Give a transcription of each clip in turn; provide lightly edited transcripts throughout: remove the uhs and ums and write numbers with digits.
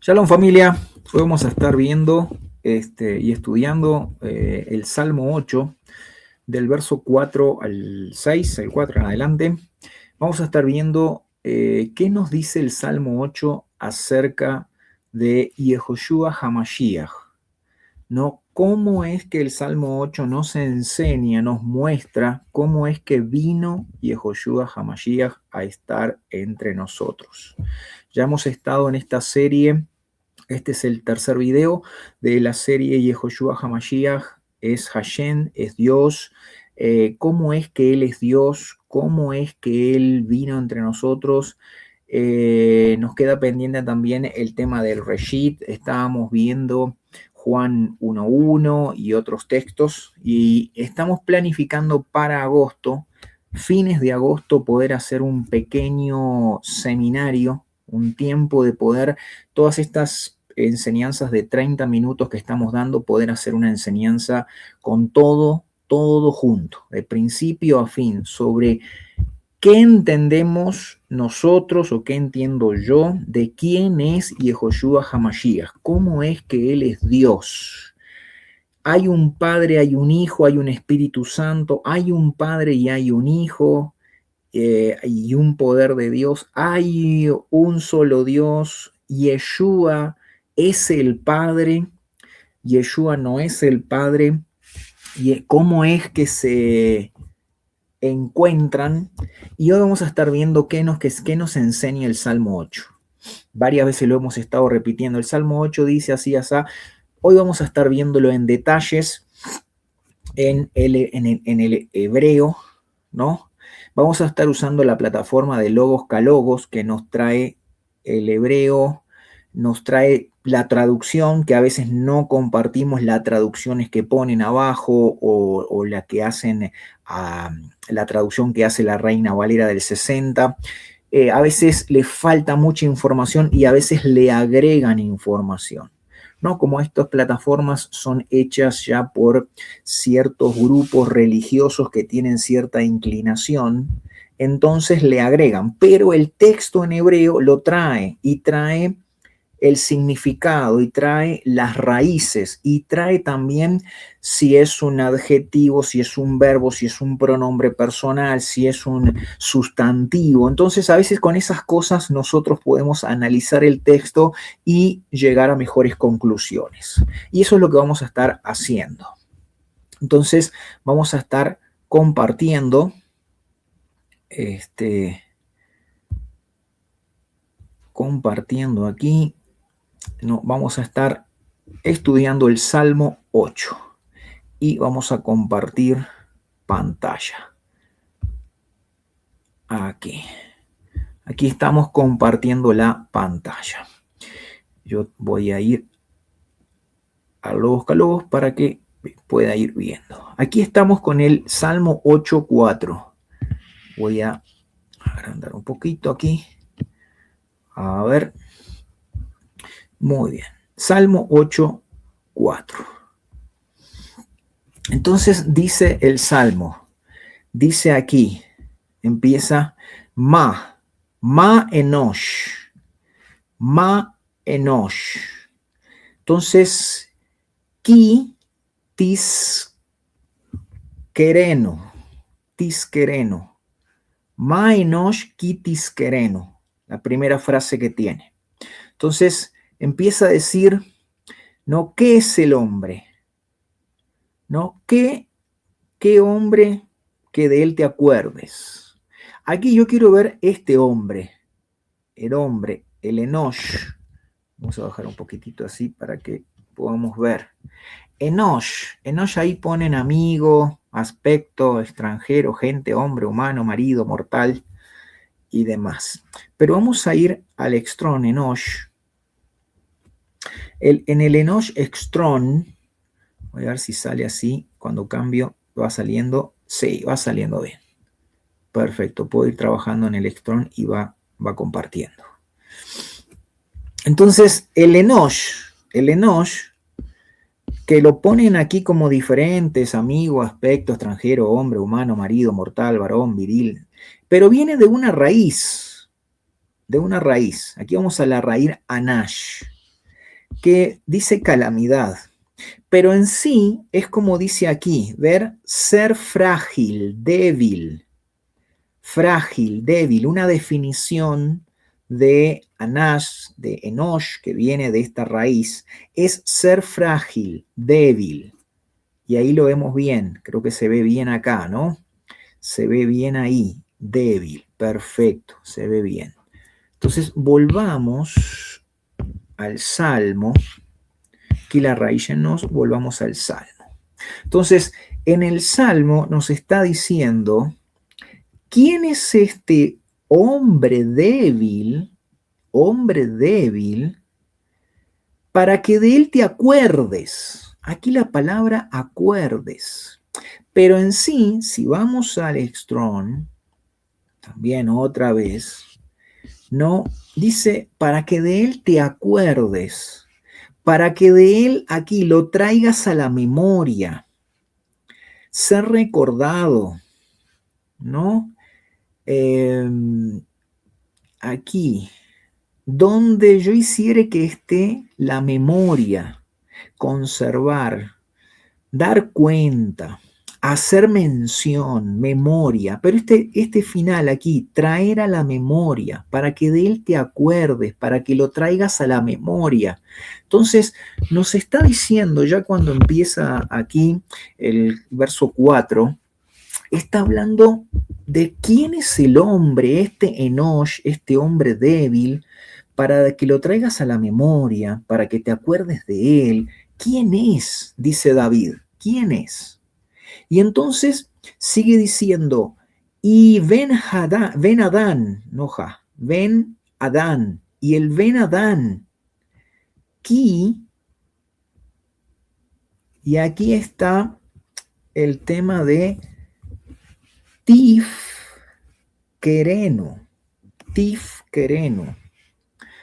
Shalom familia, hoy vamos a estar viendo y estudiando el Salmo 8, del verso 4 al 6, el 4 en adelante. Vamos a estar viendo qué nos dice el Salmo 8 acerca de Yehoshua HaMashiach, ¿no? Cómo es que el Salmo 8 nos enseña, nos muestra cómo es que vino Yehoshua HaMashiach a estar entre nosotros. Ya hemos estado en esta serie. Este es el tercer video de la serie Yehoshua HaMashiach, es Hashem, es Dios. ¿Cómo es que Él es Dios? ¿Cómo es que Él vino entre nosotros? Nos queda pendiente también el tema del Reshit. Estábamos viendo Juan 1.1 y otros textos y estamos planificando para agosto, fines de agosto, poder hacer un pequeño seminario, un tiempo de poder todas estas enseñanzas de 30 minutos que estamos dando, poder hacer una enseñanza con todo junto, de principio a fin, sobre qué entendemos nosotros o qué entiendo yo de quién es Yehoshua HaMashiach, cómo es que Él es Dios. Hay un Padre, hay un Hijo, hay un Espíritu Santo, hay un Padre y hay un Hijo, y un poder de Dios, hay un solo Dios. Yeshua es el Padre, Yeshua no es el Padre, y cómo es que se encuentran. Y hoy vamos a estar viendo qué nos enseña el Salmo 8. Varias veces lo hemos estado repitiendo. El Salmo 8 dice así, así. Hoy vamos a estar viéndolo en detalles en el hebreo, ¿no? Vamos a estar usando la plataforma de Logos Calogos, que nos trae el hebreo, nos trae la traducción, que a veces no compartimos las traducciones que ponen abajo o la que hacen, la traducción que hace la Reina Valera del 60. A veces le falta mucha información y a veces le agregan información, ¿no? Como estas plataformas son hechas ya por ciertos grupos religiosos que tienen cierta inclinación, entonces le agregan, pero el texto en hebreo lo trae y trae el significado y trae las raíces y trae también si es un adjetivo, si es un verbo, si es un pronombre personal, si es un sustantivo. Entonces a veces con esas cosas nosotros podemos analizar el texto y llegar a mejores conclusiones. Y eso es lo que vamos a estar haciendo. Entonces vamos a estar compartiendo compartiendo aquí. No, vamos a estar estudiando el Salmo 8 y vamos a compartir pantalla. Aquí estamos compartiendo la pantalla. Yo voy a ir a los calogos para que pueda ir viendo. Aquí estamos con el Salmo 8.4. Voy a agrandar un poquito aquí. A ver. Muy bien. Salmo 8.4. Entonces dice el Salmo, dice aquí, empieza Ma Enosh. Entonces, Ki tisquereno. Ma Enosh ki tisquereno. La primera frase que tiene. Entonces, empieza a decir, ¿no? ¿Qué es el hombre? ¿No? ¿Qué hombre que de él te acuerdes? Aquí yo quiero ver este hombre, el Enosh. Vamos a bajar un poquitito así para que podamos ver. Enosh ahí ponen amigo, aspecto, extranjero, gente, hombre, humano, marido, mortal y demás. Pero vamos a ir al Extrón Enosh. En el Enosh Extrón, voy a ver si sale así, cuando cambio va saliendo, sí, va saliendo bien. Perfecto, puedo ir trabajando en el Extrón y va compartiendo. Entonces, el Enosh, que lo ponen aquí como diferentes, amigo, aspecto, extranjero, hombre, humano, marido, mortal, varón, viril, pero viene de una raíz, Aquí vamos a la raíz Anash. que dice calamidad, pero en sí es como dice aquí, ver, ser frágil, débil, una definición de Anash, de Enosh, que viene de esta raíz, es ser frágil, débil. Y ahí lo vemos bien, creo que se ve bien acá, ¿no? Se ve bien ahí, débil, perfecto, se ve bien. Entonces, volvamos al Salmo. Aquí la raíz en nos, volvamos al Salmo. Entonces, en el Salmo nos está diciendo, ¿quién es este hombre débil, para que de él te acuerdes? Aquí la palabra acuerdes. Pero en sí, si vamos al Strong, también otra vez, no, dice, para que de él te acuerdes, para que de él aquí lo traigas a la memoria, ser recordado, ¿no? Aquí, donde yo hiciere que esté la memoria, conservar, dar cuenta, hacer mención, memoria, pero este final aquí, traer a la memoria, para que de él te acuerdes, para que lo traigas a la memoria. Entonces, nos está diciendo ya cuando empieza aquí el verso 4, está hablando de quién es el hombre, este Enosh, este hombre débil, para que lo traigas a la memoria, para que te acuerdes de él. ¿Quién es? Dice David. ¿Quién es? Y entonces sigue diciendo, y Ben Adán, noja, Ben Adán, y el Ben Adán, ki, y aquí está el tema de Tif Quereno, Tif Quereno.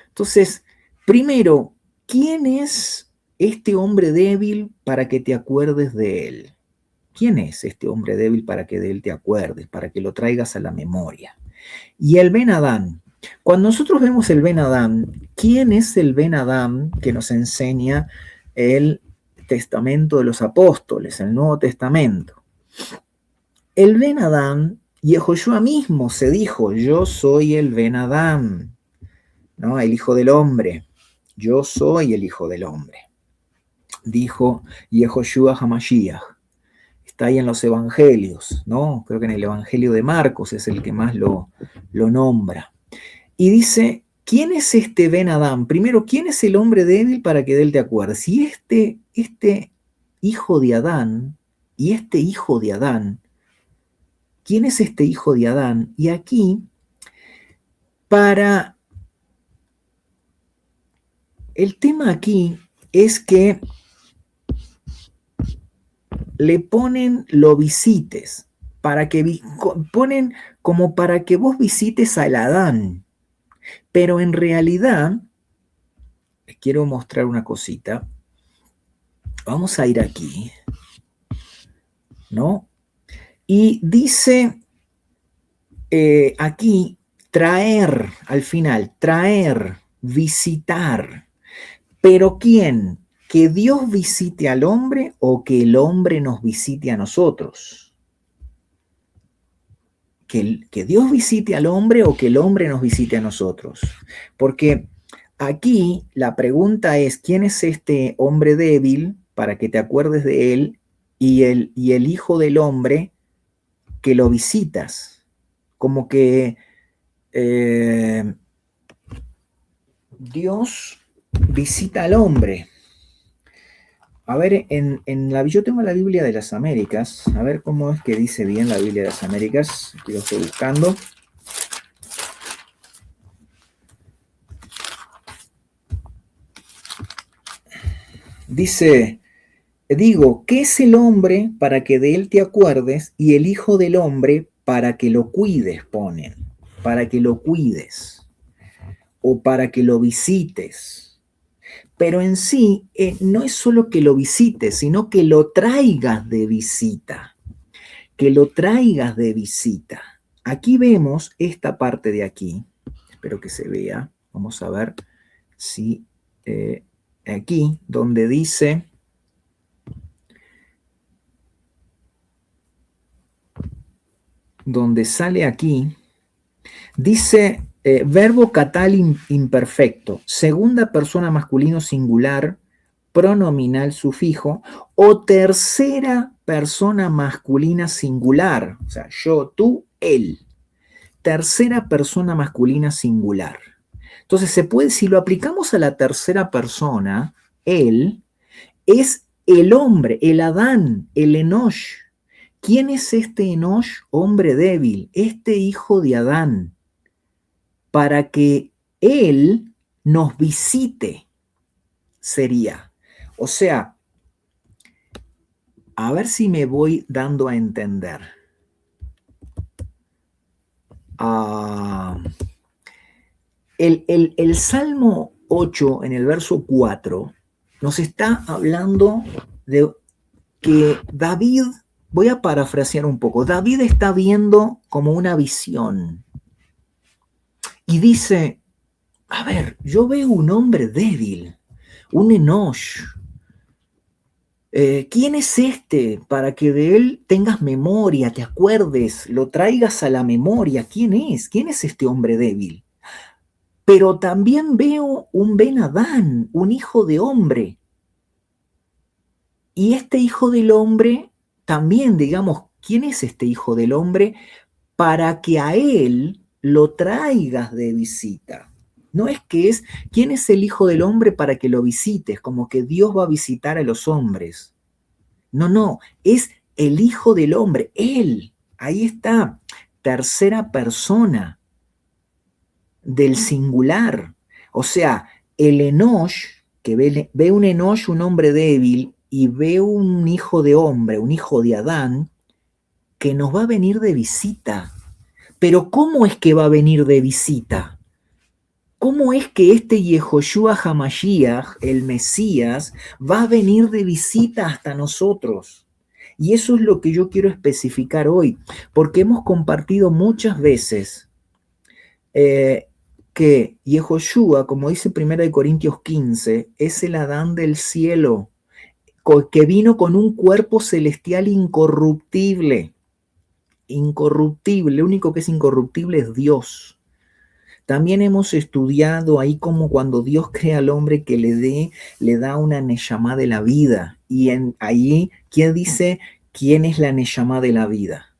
Entonces, primero, ¿quién es este hombre débil para que te acuerdes de él? ¿Quién es este hombre débil para que de él te acuerdes, para que lo traigas a la memoria? Y el Ben Adán. Cuando nosotros vemos el Ben Adán, ¿quién es el Ben Adán que nos enseña el Testamento de los Apóstoles, el Nuevo Testamento? El Ben Adán, Yehoshua mismo se dijo, yo soy el Ben Adán, ¿no? El Hijo del Hombre. Yo soy el Hijo del Hombre. Dijo Yehoshua HaMashiach. Está ahí en los evangelios, ¿no? Creo que en el evangelio de Marcos es el que más lo nombra. Y dice, ¿quién es este Ben Adán? Primero, ¿quién es el hombre débil para que de él te acuerdes? Y este hijo de Adán, y este hijo de Adán, ¿quién es este hijo de Adán? Y aquí, el tema aquí es que le ponen lo visites, ponen como para que vos visites al Adán, pero en realidad, les quiero mostrar una cosita, vamos a ir aquí, ¿no? Y dice aquí, traer, al final, traer, visitar, pero ¿quién? ¿Que Dios visite al hombre o que el hombre nos visite a nosotros? Que Dios visite al hombre o que el hombre nos visite a nosotros. Porque aquí la pregunta es, ¿quién es este hombre débil para que te acuerdes de él y el hijo del hombre que lo visitas? Como que Dios visita al hombre. A ver, yo tengo la Biblia de las Américas. A ver cómo es que dice bien la Biblia de las Américas. Aquí lo estoy buscando. Dice, digo, ¿qué es el hombre para que de él te acuerdes y el hijo del hombre para que lo cuides? Ponen, para que lo cuides o para que lo visites. Pero en sí no es solo que lo visites, sino que lo traigas de visita. Que lo traigas de visita. Aquí vemos esta parte de aquí. Espero que se vea. Vamos a ver si aquí, donde dice, donde sale aquí, dice verbo catal imperfecto, segunda persona masculino singular, pronominal sufijo, o tercera persona masculina singular, o sea, yo, tú, él. Tercera persona masculina singular. Entonces se puede, si lo aplicamos a la tercera persona, él es el hombre, el Adán, el Enosh. ¿Quién es este Enosh? Hombre débil, este hijo de Adán, para que él nos visite, sería. O sea, a ver si me voy dando a entender. El Salmo 8, en el verso 4, nos está hablando de que David, voy a parafrasear un poco, David está viendo como una visión y dice, a ver, yo veo un hombre débil, un Enosh. ¿Quién es este para que de él tengas memoria, te acuerdes, lo traigas a la memoria? ¿Quién es? ¿Quién es este hombre débil? Pero también veo un Ben Adán, un hijo de hombre. Y este hijo del hombre, también digamos, ¿quién es este hijo del hombre? Para que a él lo traigas de visita. No es que es, ¿quién es el hijo del hombre para que lo visites? Como que Dios va a visitar a los hombres. No, no, es el hijo del hombre, él. Ahí está, tercera persona del singular. O sea, el Enosh, que ve un Enosh, un hombre débil, y ve un hijo de hombre, un hijo de Adán, que nos va a venir de visita. Pero ¿cómo es que va a venir de visita? ¿Cómo es que este Yehoshua HaMashiach, el Mesías, va a venir de visita hasta nosotros? Y eso es lo que yo quiero especificar hoy, porque hemos compartido muchas veces que Yehoshua, como dice 1 Corintios 15, es el Adán del cielo, que vino con un cuerpo celestial incorruptible. Incorruptible, lo único que es incorruptible es Dios. También hemos estudiado ahí como cuando Dios crea al hombre que le da una neshama de la vida. Y ahí, ¿quién dice quién es la neshama de la vida?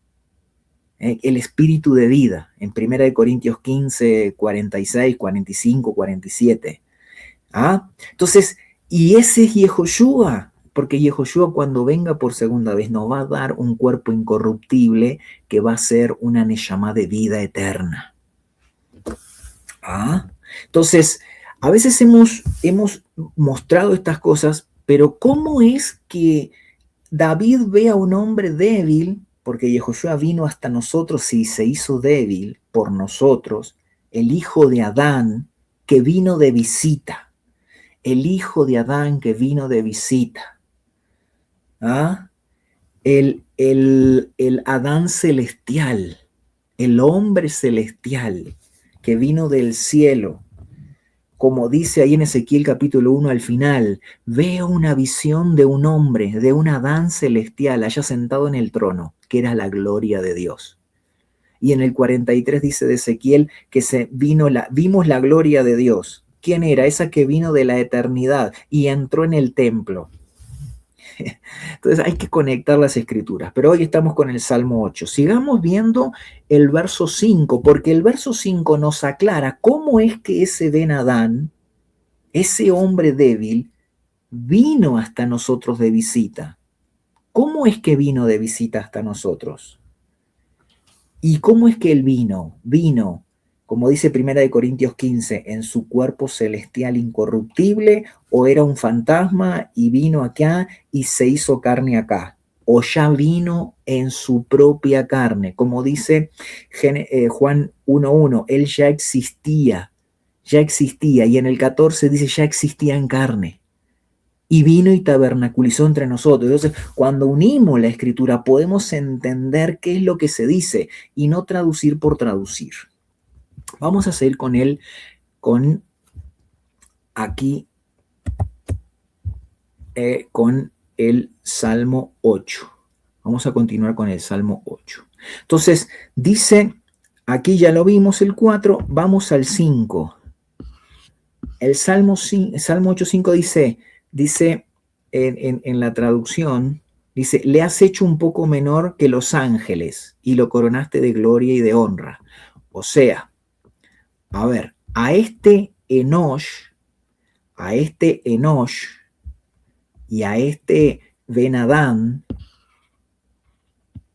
El espíritu de vida, en 1 Corintios 15, 46, 45, 47. ¿Ah? Entonces, y ese es Yehoshua, porque Yehoshua cuando venga por segunda vez nos va a dar un cuerpo incorruptible que va a ser una neshama de vida eterna. ¿Ah? Entonces, a veces hemos mostrado estas cosas, pero ¿cómo es que David ve a un hombre débil? Porque Yehoshua vino hasta nosotros y se hizo débil por nosotros, el hijo de Adán que vino de visita, el hijo de Adán que vino de visita, ¿ah? El Adán celestial, el hombre celestial que vino del cielo, como dice ahí en Ezequiel capítulo 1 al final, veo una visión de un hombre, de un Adán celestial allá sentado en el trono, que era la gloria de Dios. Y en el 43 dice de Ezequiel que vimos la gloria de Dios. ¿Quién era? Esa que vino de la eternidad y entró en el templo. Entonces hay que conectar las escrituras, pero hoy estamos con el Salmo 8. Sigamos viendo el verso 5, porque el verso 5 nos aclara cómo es que ese Ben Adán, ese hombre débil, vino hasta nosotros de visita. ¿Cómo es que vino de visita hasta nosotros? ¿Y cómo es que él vino? Vino, como dice 1 Corintios 15, en su cuerpo celestial incorruptible, o era un fantasma y vino acá y se hizo carne acá, o ya vino en su propia carne, como dice Juan 1.1, él ya existía, y en el 14 dice ya existía en carne. Y vino y tabernaculizó entre nosotros. Entonces, cuando unimos la escritura, podemos entender qué es lo que se dice y no traducir por traducir. Vamos a seguir con él, con aquí con el Salmo 8. Vamos a continuar con el Salmo 8. Entonces, dice, aquí ya lo vimos el 4, vamos al 5. El Salmo 8.5 dice en la traducción, dice, le has hecho un poco menor que los ángeles y lo coronaste de gloria y de honra. O sea, a ver, a este Enosh y a este Ben-Adán,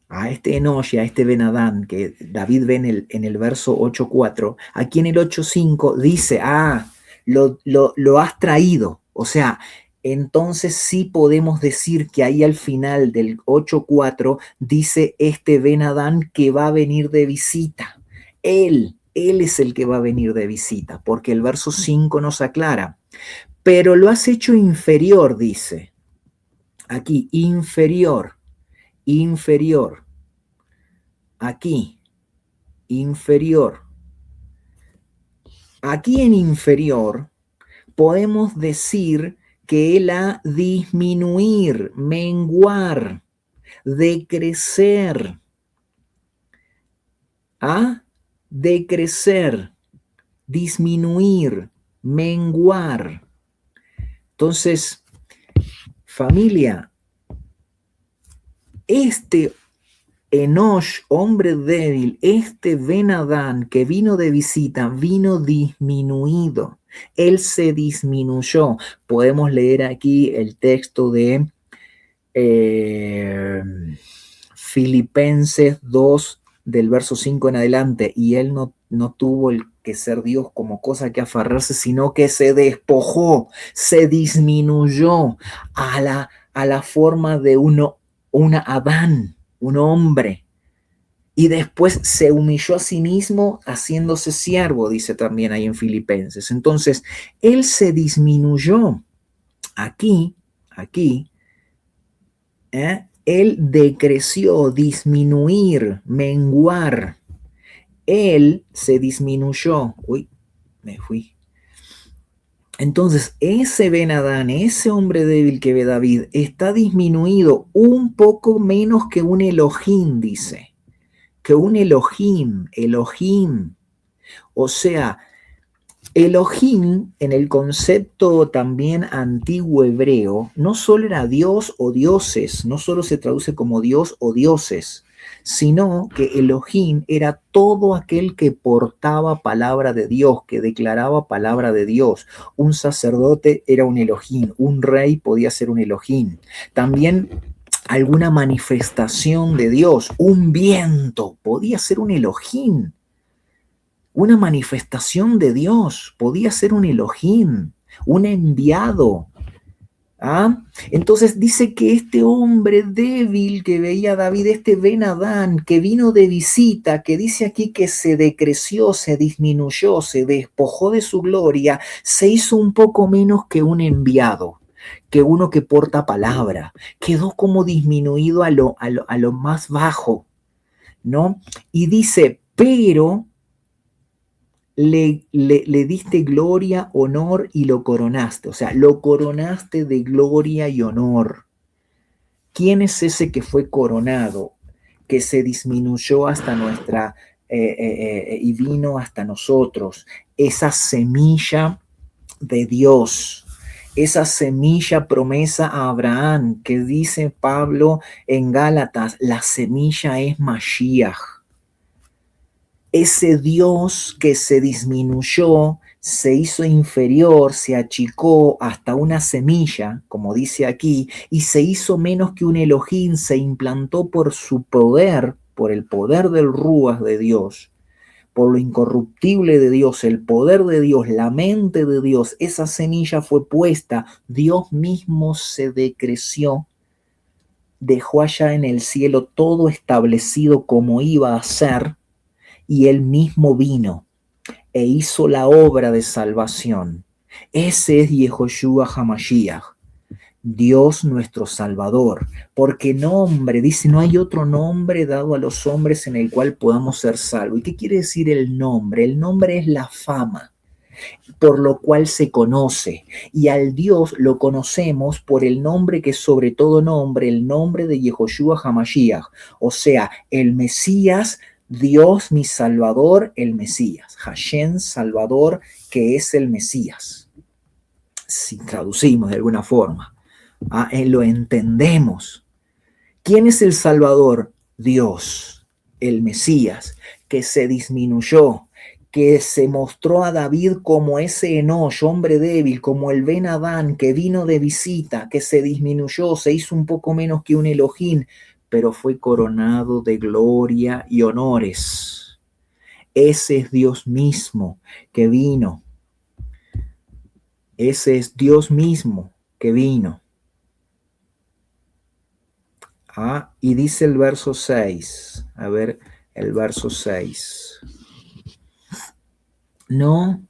a este Enosh y a este Ben-Adán que David ve en el verso 8.4, aquí en el 8.5 dice, lo has traído. O sea, entonces sí podemos decir que ahí al final del 8.4 dice este Ben-Adán que va a venir de visita. Él es el que va a venir de visita, porque el verso 5 nos aclara. Pero lo has hecho inferior, dice. Aquí, inferior. Aquí, inferior. Aquí en inferior podemos decir que él ha disminuir, menguar, decrecer. Decrecer, disminuir, menguar. Entonces, familia, este Enosh, hombre débil, este Ben-Adán que vino de visita, vino disminuido. Él se disminuyó. Podemos leer aquí el texto de Filipenses 2, del verso 5 en adelante. Y él no tuvo el que ser Dios como cosa que aferrarse, sino que se despojó, se disminuyó a la forma de un Adán, un hombre, y después se humilló a sí mismo haciéndose siervo, dice también ahí en Filipenses. Entonces, él se disminuyó. Aquí, él decreció, disminuir, menguar. Él se disminuyó. Uy, me fui. Entonces, ese Ben-Adán, ese hombre débil que ve David, está disminuido un poco menos que un Elohim, dice. Que un Elohim. O sea, Elohim, en el concepto también antiguo hebreo, no solo era Dios o dioses, no solo se traduce como Dios o dioses, sino que Elohim era todo aquel que portaba palabra de Dios, que declaraba palabra de Dios. Un sacerdote era un Elohim, un rey podía ser un Elohim. También alguna manifestación de Dios, un viento, podía ser un Elohim. Una manifestación de Dios, podía ser un Elohim, un enviado. Entonces dice que este hombre débil que veía David, este Ben-Adán, que vino de visita, que dice aquí que se decreció, se disminuyó, se despojó de su gloria, se hizo un poco menos que un enviado, que uno que porta palabra, quedó como disminuido a lo más bajo, ¿no? Y dice, pero le diste gloria, honor y lo coronaste. O sea, lo coronaste de gloria y honor. ¿Quién es ese que fue coronado, que se disminuyó hasta nuestra y vino hasta nosotros? Esa semilla de Dios, esa semilla promesa a Abraham, que dice Pablo en Gálatas, la semilla es Mashiach. Ese Dios que se disminuyó, se hizo inferior, se achicó hasta una semilla, como dice aquí, y se hizo menos que un Elohim, se implantó por su poder, por el poder del Ruach de Dios, por lo incorruptible de Dios, el poder de Dios, la mente de Dios. Esa semilla fue puesta, Dios mismo se decreció, dejó allá en el cielo todo establecido como iba a ser, y él mismo vino e hizo la obra de salvación. Ese es Yehoshua HaMashiach, Dios nuestro Salvador, porque nombre, dice, no hay otro nombre dado a los hombres en el cual podamos ser salvos. ¿Y qué quiere decir el nombre? El nombre es la fama. por lo cual se conoce. Y al Dios lo conocemos por el nombre que es sobre todo nombre, el nombre de Yehoshua HaMashiach, o sea, el Mesías, Dios mi Salvador, el Mesías. Hashem Salvador, que es el Mesías. Si traducimos de alguna forma, lo entendemos. ¿Quién es el Salvador? Dios, el Mesías, que se disminuyó, que se mostró a David como ese Enosh, hombre débil, como el Ben Adán, que vino de visita, que se disminuyó, se hizo un poco menos que un Elohim, pero fue coronado de gloria y honores. Ese es Dios mismo que vino. Ese es Dios mismo que vino. Y dice el verso 6. A ver, el verso 6. No.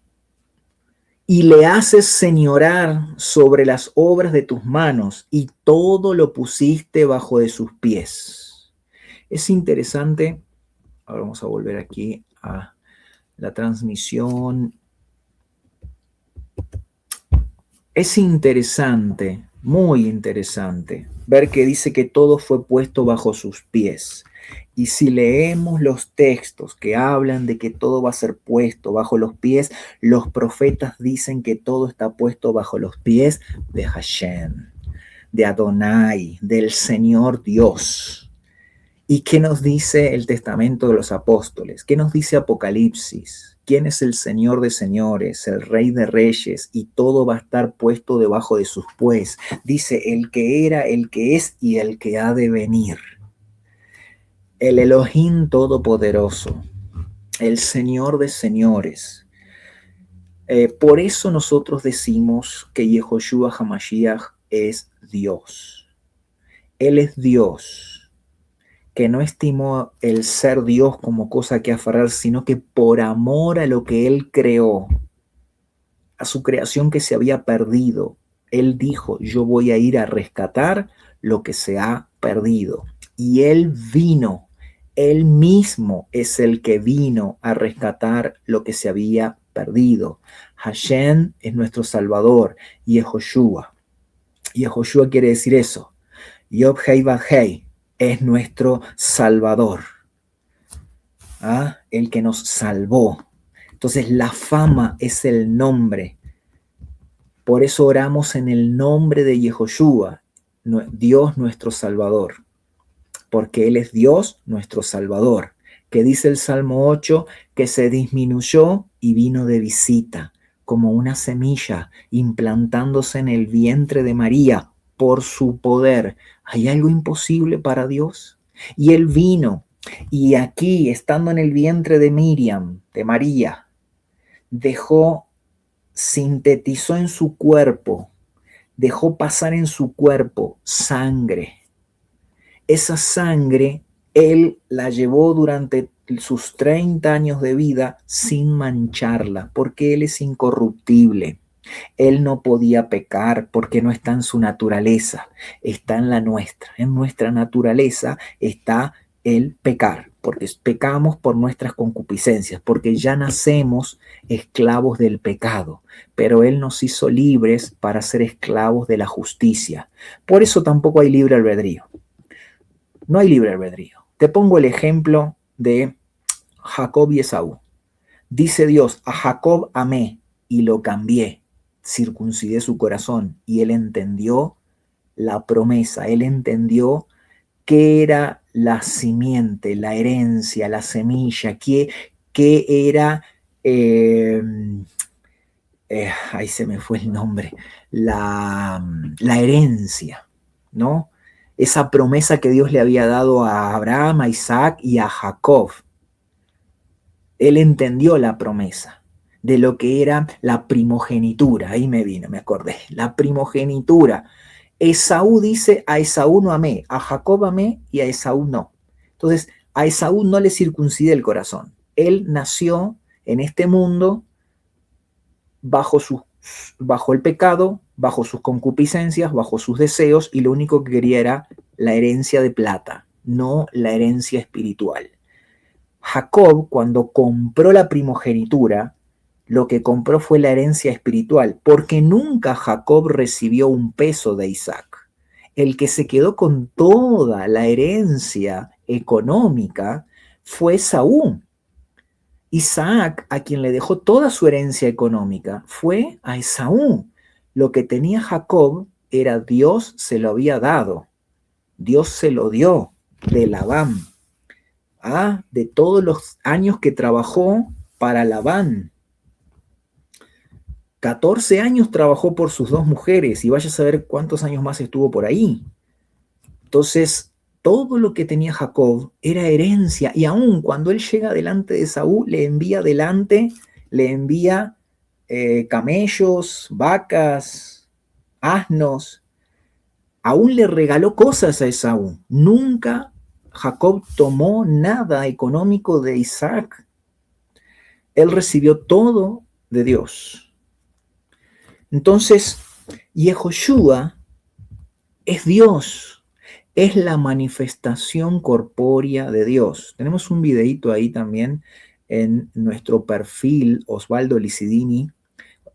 Y le haces señorar sobre las obras de tus manos, y todo lo pusiste bajo de sus pies. Es interesante. Ahora vamos a volver aquí a la transmisión. Es interesante, muy interesante, ver que dice que todo fue puesto bajo sus pies. Y si leemos los textos que hablan de que todo va a ser puesto bajo los pies, los profetas dicen que todo está puesto bajo los pies de Hashem, de Adonai, del Señor Dios. ¿Y qué nos dice el Testamento de los Apóstoles? ¿Qué nos dice Apocalipsis? ¿Quién es el Señor de señores, el Rey de reyes? Y todo va a estar puesto debajo de sus pies. Dice, el que era, el que es y el que ha de venir. El Elohim Todopoderoso, el Señor de señores. Por eso nosotros decimos que Yehoshua HaMashiach es Dios. Él es Dios, que no estimó el ser Dios como cosa que aferrar, sino que por amor a lo que Él creó, a su creación que se había perdido, Él dijo, yo voy a ir a rescatar lo que se ha perdido. Y Él vino, Él mismo es el que vino a rescatar lo que se había perdido. Hashem es nuestro Salvador, Yehoshua. Yehoshua quiere decir eso. Yod Hei Vav Hei es nuestro Salvador, el que nos salvó. Entonces la fama es el nombre. Por eso oramos en el nombre de Yehoshua, Dios nuestro Salvador, porque Él es Dios nuestro Salvador, que dice el Salmo 8, que se disminuyó y vino de visita, como una semilla implantándose en el vientre de María por su poder. ¿Hay algo imposible para Dios? Y Él vino, y aquí, estando en el vientre de Miriam, de María, sintetizó en su cuerpo, dejó pasar en su cuerpo sangre. Esa sangre Él la llevó durante sus 30 años de vida sin mancharla, porque Él es incorruptible. Él no podía pecar porque no está en su naturaleza, está en la nuestra. En nuestra naturaleza está el pecar, porque pecamos por nuestras concupiscencias, porque ya nacemos esclavos del pecado, pero Él nos hizo libres para ser esclavos de la justicia. Por eso tampoco hay libre albedrío. No hay libre albedrío. Te pongo el ejemplo de Jacob y Esaú. Dice Dios, a Jacob amé y lo cambié, circuncidé su corazón, y él entendió la promesa, él entendió qué era la simiente, la herencia, la semilla, qué era, ahí se me fue el nombre, la herencia, ¿no? Esa promesa que Dios le había dado a Abraham, a Isaac y a Jacob. Él entendió la promesa de lo que era la primogenitura. Ahí me acordé. La primogenitura. Esaú dice, a Esaú no amé, a Jacob amé y a Esaú no. Entonces, a Esaú no le circuncidé el corazón. Él nació en este mundo bajo el pecado, bajo sus concupiscencias, bajo sus deseos, y lo único que quería era la herencia de plata, no la herencia espiritual. Jacob, cuando compró la primogenitura, lo que compró fue la herencia espiritual, porque nunca Jacob recibió un peso de Isaac. El que se quedó con toda la herencia económica fue Esaú. Isaac, a quien le dejó toda su herencia económica, fue a Esaú. Lo que tenía Jacob era Dios se lo había dado. Dios se lo dio de Labán. De todos los años que trabajó para Labán. 14 años trabajó por sus dos mujeres y vaya a saber cuántos años más estuvo por ahí. Entonces, todo lo que tenía Jacob era herencia, y aún cuando él llega delante de Saúl, le envía camellos, vacas, asnos, aún le regaló cosas a Esaú. Nunca Jacob tomó nada económico de Isaac. Él recibió todo de Dios. Entonces, Yehoshua es Dios, es la manifestación corpórea de Dios. Tenemos un videíto ahí también en nuestro perfil, Osvaldo Licidini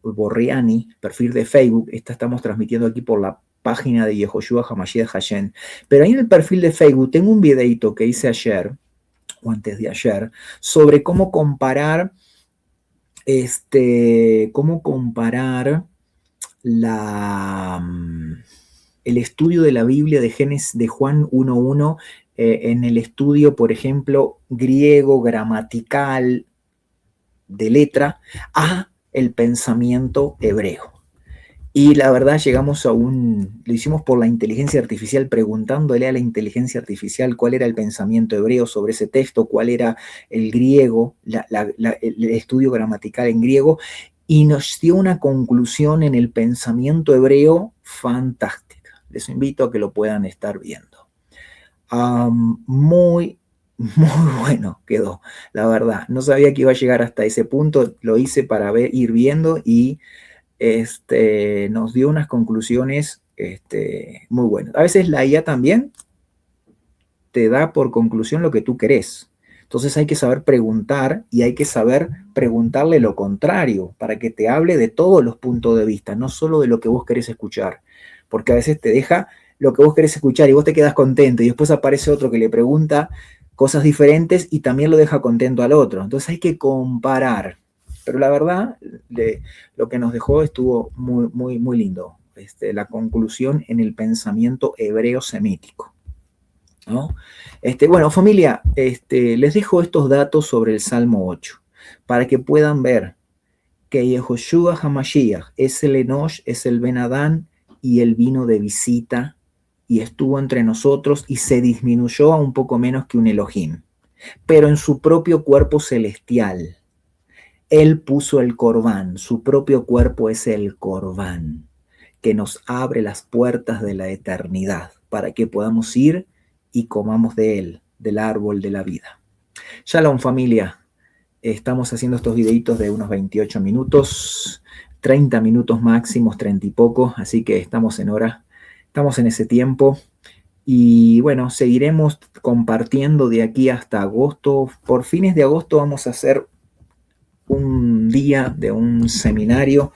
Borriani, perfil de Facebook. Estamos transmitiendo aquí por la página de Yehoshua Hamashiach Hashem. Pero ahí en el perfil de Facebook tengo un videíto que hice ayer, o antes de ayer, sobre cómo comparar el estudio de la Biblia de Génesis de Juan 1.1 en el estudio, por ejemplo, griego, gramatical, de letra, a el pensamiento hebreo. Y la verdad lo hicimos por la inteligencia artificial, preguntándole a la inteligencia artificial cuál era el pensamiento hebreo sobre ese texto, cuál era el griego, el estudio gramatical en griego, y nos dio una conclusión en el pensamiento hebreo fantástica. Les invito a que lo puedan estar viendo. Muy bueno quedó, la verdad. No sabía que iba a llegar hasta ese punto, lo hice para ir viendo y nos dio unas conclusiones muy buenas. A veces la IA también te da por conclusión lo que tú querés. Entonces hay que saber preguntar y hay que saber preguntarle lo contrario para que te hable de todos los puntos de vista, no solo de lo que vos querés escuchar. Porque a veces te deja lo que vos querés escuchar y vos te quedas contento y después aparece otro que le pregunta cosas diferentes y también lo deja contento al otro. Entonces hay que comparar. Pero la verdad, lo que nos dejó estuvo muy, muy, muy lindo. La conclusión en el pensamiento hebreo semítico, ¿no? Bueno, familia, les dejo estos datos sobre el Salmo 8 para que puedan ver que Yehoshua Hamashiach es el Enosh, es el Ben Adán, y él vino de visita y estuvo entre nosotros y se disminuyó a un poco menos que un Elohim, pero en su propio cuerpo celestial. Él puso el corbán, su propio cuerpo es el corbán, que nos abre las puertas de la eternidad para que podamos ir y comamos de él, del árbol de la vida. Shalom, familia. Estamos haciendo estos videitos de unos 28 minutos, 30 minutos máximos, 30 y poco, así que estamos en hora, estamos en ese tiempo. Y bueno, seguiremos compartiendo de aquí hasta agosto. Por fines de agosto vamos a hacer un día de un seminario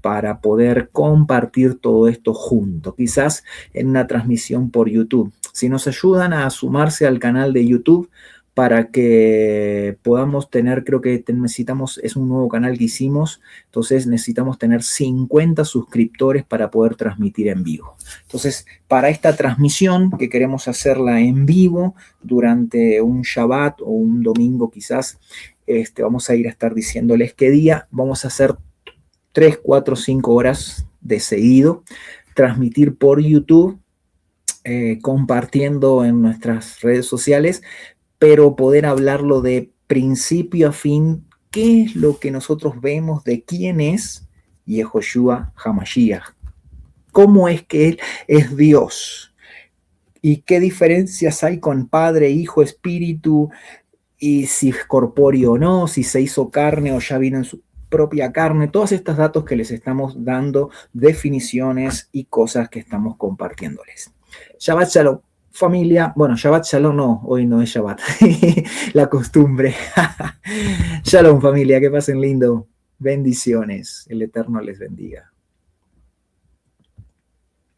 para poder compartir todo esto junto, quizás en una transmisión por YouTube. Si nos ayudan a sumarse al canal de YouTube para que podamos tener, creo que necesitamos, es un nuevo canal que hicimos, entonces necesitamos tener 50 suscriptores para poder transmitir en vivo. Entonces, para esta transmisión, que queremos hacerla en vivo durante un Shabbat o un domingo quizás, vamos a estar diciéndoles qué día, vamos a hacer 3, 4, 5 horas de seguido, transmitir por YouTube, compartiendo en nuestras redes sociales, pero poder hablarlo de principio a fin, qué es lo que nosotros vemos de quién es Yehoshua Hamashiach, cómo es que Él es Dios y qué diferencias hay con Padre, Hijo, Espíritu, y si es corpóreo o no, si se hizo carne o ya vino en su propia carne, todos estos datos que les estamos dando, definiciones y cosas que estamos compartiéndoles. Shabbat Shalom. familia, bueno, Shabbat Shalom no, hoy no es Shabbat, la costumbre. Shalom familia, que pasen lindo, bendiciones, el Eterno les bendiga.